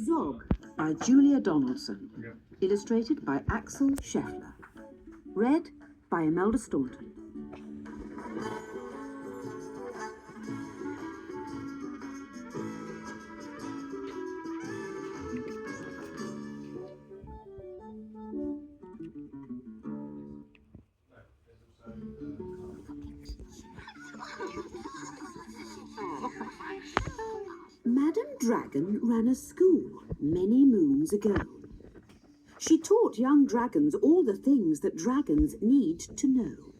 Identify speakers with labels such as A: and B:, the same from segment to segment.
A: Zog by Julia Donaldson. Illustrated by Axel Scheffler. Read by Imelda Staunton. Madam Dragon ran a school many moons ago. She taught young dragons all the things that dragons need to know.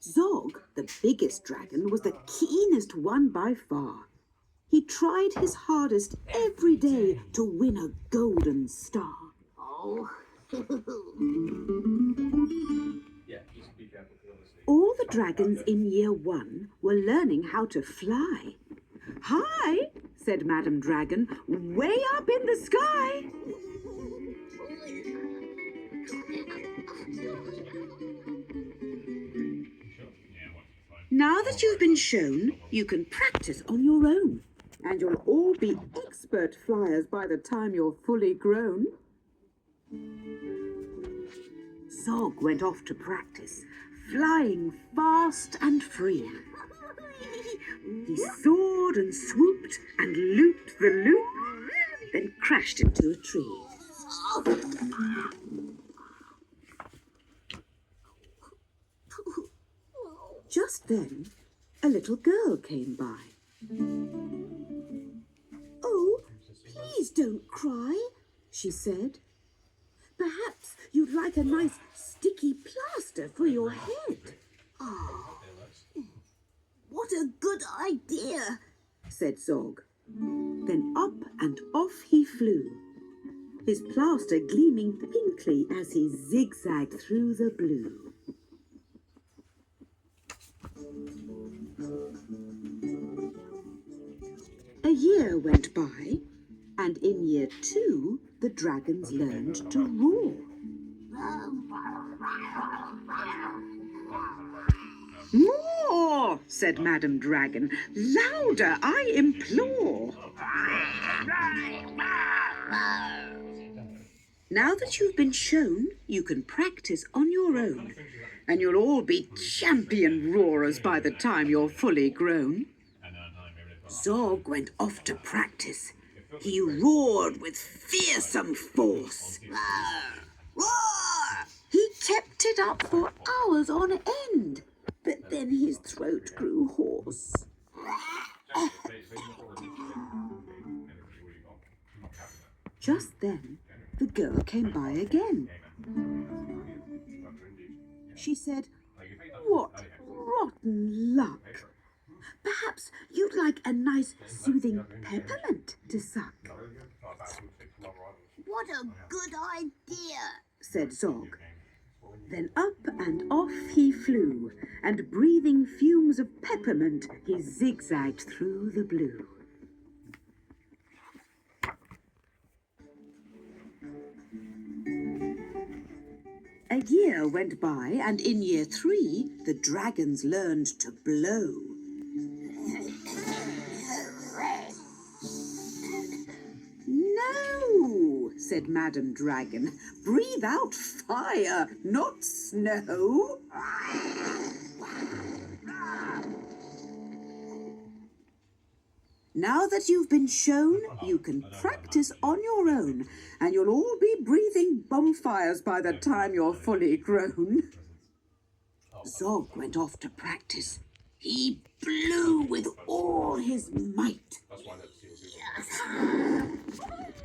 A: Zog, the biggest dragon, was the keenest one by far. He tried his hardest every day to win a golden star. Oh. All the dragons in year 1 were learning how to fly. "Hi," said Madam Dragon, "way up in the sky." Now that you've been shown, you can practice on your own, and you'll all be expert flyers by the time you're fully grown. Zog went off to practice, flying fast and free. He soared and swooped and looped the loop, then crashed into a tree. Just then, a little girl came by. "Oh, please don't cry," she said. "Perhaps you'd like a nice sticky plaster for your head." "Oh, what a good idea," said Zog. Then up and off he flew, his plaster gleaming pinkly as he zigzagged through the blue. A year went by, and in year 2, the dragons learned to roar. "More," said Madam Dragon. "Louder, I implore." Now that you've been shown, you can practice on your own, and you'll all be champion roarers by the time you're fully grown. Zog went off to practice. He roared with fearsome force. Roar! He kept it up for hours on end, but then his throat grew hoarse. Just then, the girl came by again. She said, "What rotten luck! Perhaps you'd like a nice soothing peppermint to suck." "What a good idea," said Zog. Then up and off he flew, and breathing fumes of peppermint, he zigzagged through the blue. A year went by, and in year 3, the dragons learned to blow. "No," said Madam Dragon. "Breathe out fire, not snow." Now that you've been shown, you can practice on your own, and you'll all be breathing bonfires by the time you're fully grown. Zog went off to practice. He blew with all his might.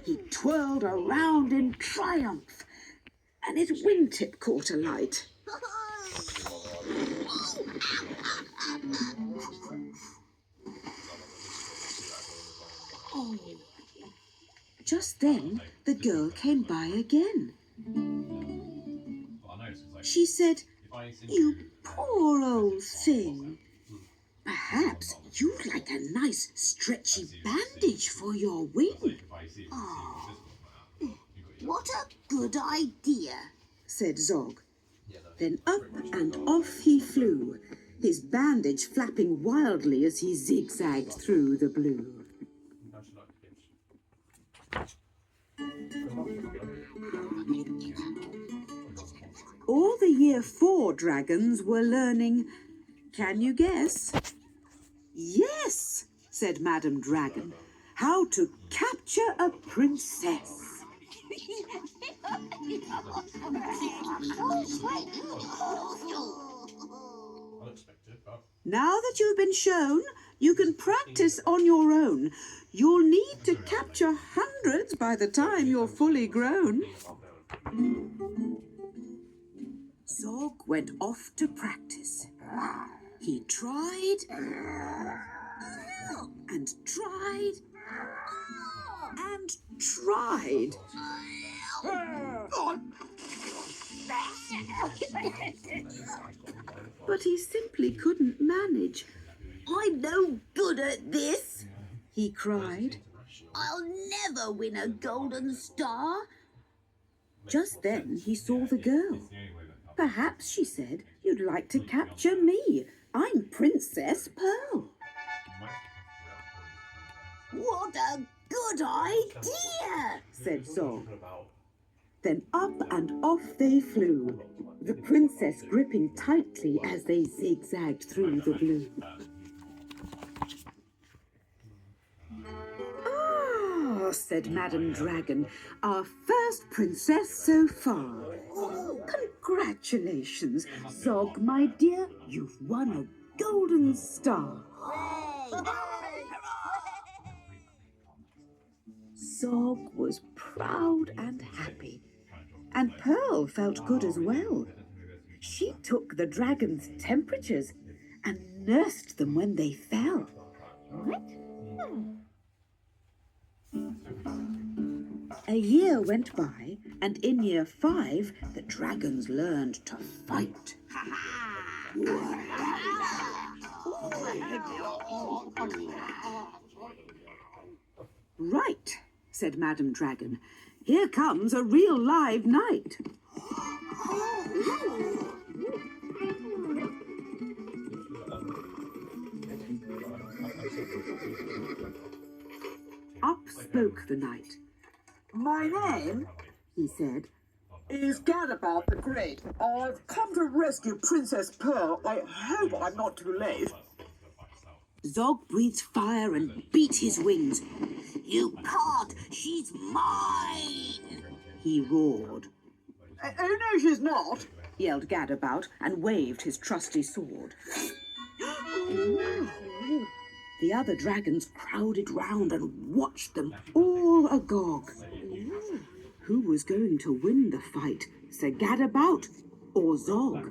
A: He twirled around in triumph, and his wingtip caught alight. Oh. Just then, the girl came by again. She said, "You poor old thing. Perhaps you'd like a nice stretchy bandage for your wing."
B: Oh, what a good idea,
A: said Zog. Then up and off he flew, his bandage flapping wildly as he zigzagged through the blue. All the Year 4 dragons were learning. Can you guess? Yes, said Madam Dragon, how to capture a princess. Now that you've been shown, you can practice on your own. You'll need to capture hundreds by the time you're fully grown. Zog went off to practice. He tried and tried and tried. But he simply couldn't manage.
B: I'm no good at this,
A: he cried.
B: I'll never win a golden star.
A: Just then he saw the girl. Perhaps, she said, you'd like to capture me. I'm Princess Pearl.
B: What a good idea,
A: said Zog. Then up and off they flew, the princess gripping tightly as they zigzagged through the blue. "Ah," said Madam Dragon, "our first princess so far. Congratulations, Zog, my dear, you've won a golden star." Zog was proud and happy, and Pearl felt good as well. She took the dragon's temperatures and nursed them when they fell. A year went by, and in Year 5, the dragons learned to fight. "Right," said Madam Dragon. "Here comes a real live knight." Up spoke the knight.
C: "My name,"
A: he said,
C: "is Gadabout the Great. I've come to rescue Princess Pearl. I hope I'm not too late."
A: Zog breathed fire and beat his wings.
B: You can't, she's mine,
A: he roared.
C: "Oh, no, she's not,"
A: yelled Gadabout and waved his trusty sword. The other dragons crowded round and watched them, all agog. Who was going to win the fight, Sir Gadabout or Zog?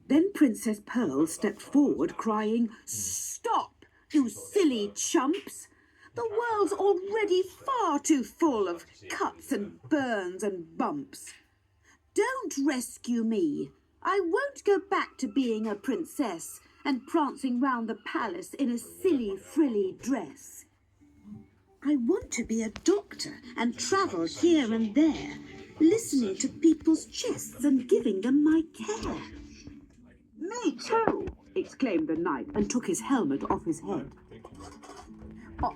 A: Then Princess Pearl stepped forward, crying, "Stop, you silly chumps! The world's already far too full of cuts and burns and bumps. Don't rescue me. I won't go back to being a princess and prancing round the palace in a silly, frilly dress. I want to be a doctor and travel here and there, listening to people's chests and giving them my care." "Me too!" exclaimed the knight and took his helmet off his head.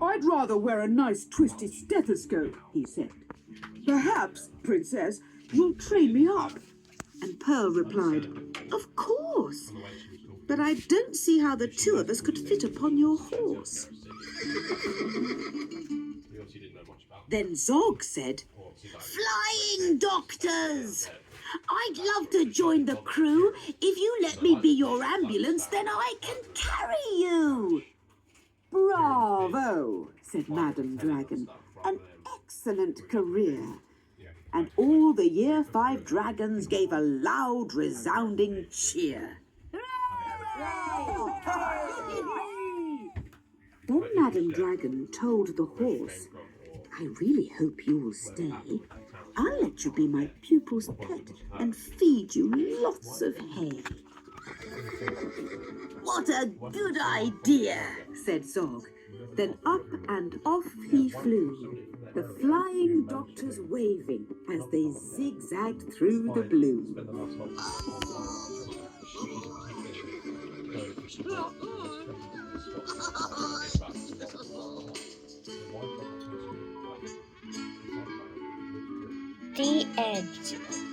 A: "I'd rather wear a nice twisty stethoscope," he said. "Perhaps, Princess, you'll train me up." And Pearl replied, "Of course, but I don't see how the two of us could fit upon your horse." Then Zog said,
B: Flying doctors! I'd love to join the crew. If you let me be your ambulance, then I can carry you.
A: "Bravo," said Madam Dragon. "An excellent career." And all the Year 5 dragons gave a loud, resounding cheer. One Madam Dragon told the horse, "I really hope you will stay. I'll let you be my pupil's pet and feed you lots of hay."
B: What a good idea,
A: said Zog. Then up and off he flew, the flying doctors waving as they zigzagged through the blue.
D: The end.